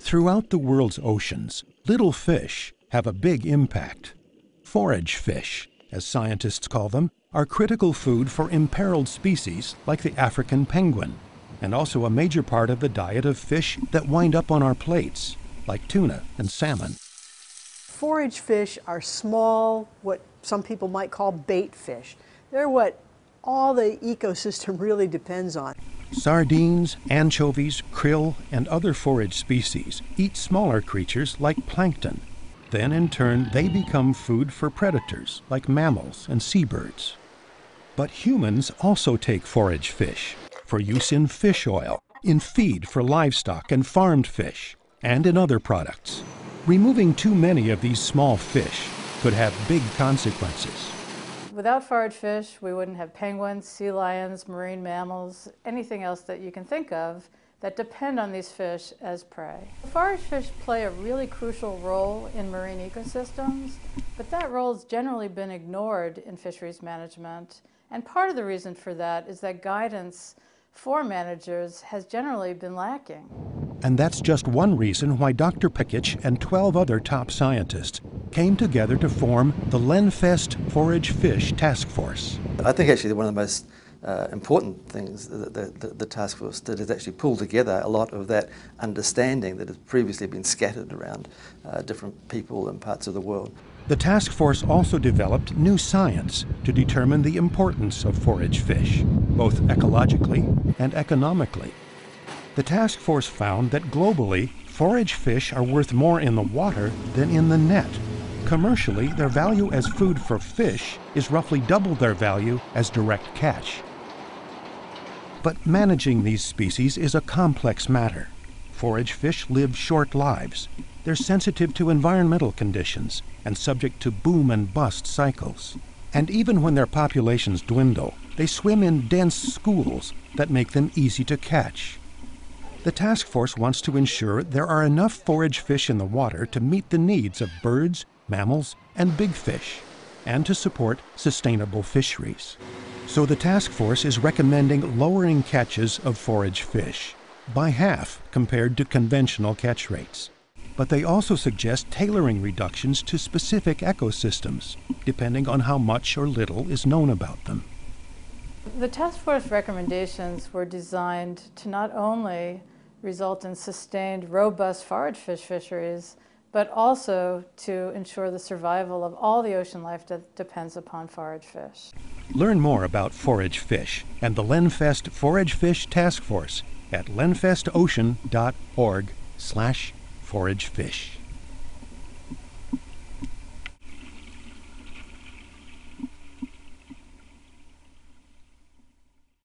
Throughout the world's oceans, little fish have a big impact. Forage fish, as scientists call them, are critical food for imperiled species like the African penguin, and also a major part of the diet of fish that wind up on our plates, like tuna and salmon. Forage fish are small, what some people might call bait fish. They're what all the ecosystem really depends on. Sardines, anchovies, krill, and other forage species eat smaller creatures like plankton. Then, in turn, they become food for predators like mammals and seabirds. But humans also take forage fish for use in fish oil, in feed for livestock and farmed fish, and in other products. Removing too many of these small fish could have big consequences. Without forage fish, we wouldn't have penguins, sea lions, marine mammals, anything else that you can think of that depend on these fish as prey. Forage fish play a really crucial role in marine ecosystems, but that role has generally been ignored in fisheries management. And part of the reason for that is that guidance for managers has generally been lacking. And that's just one reason why Dr. Pequeños and 12 other top scientists came together to form the Lenfest Forage Fish Task Force. I think actually one of the most important things that the task force did is actually pull together a lot of that understanding that has previously been scattered around different people and parts of the world. The task force also developed new science to determine the importance of forage fish, both ecologically and economically. The task force found that globally, forage fish are worth more in the water than in the net. Commercially, their value as food for fish is roughly double their value as direct catch. But managing these species is a complex matter. Forage fish live short lives. They're sensitive to environmental conditions and subject to boom and bust cycles. And even when their populations dwindle, they swim in dense schools that make them easy to catch. The task force wants to ensure there are enough forage fish in the water to meet the needs of birds, mammals, and big fish, and to support sustainable fisheries. So the task force is recommending lowering catches of forage fish by half compared to conventional catch rates. But they also suggest tailoring reductions to specific ecosystems, depending on how much or little is known about them. The task force recommendations were designed to not only result in sustained, robust forage fish fisheries, but also to ensure the survival of all the ocean life that depends upon forage fish. Learn more about forage fish and the Lenfest Forage Fish Task Force at lenfestocean.org/foragefish.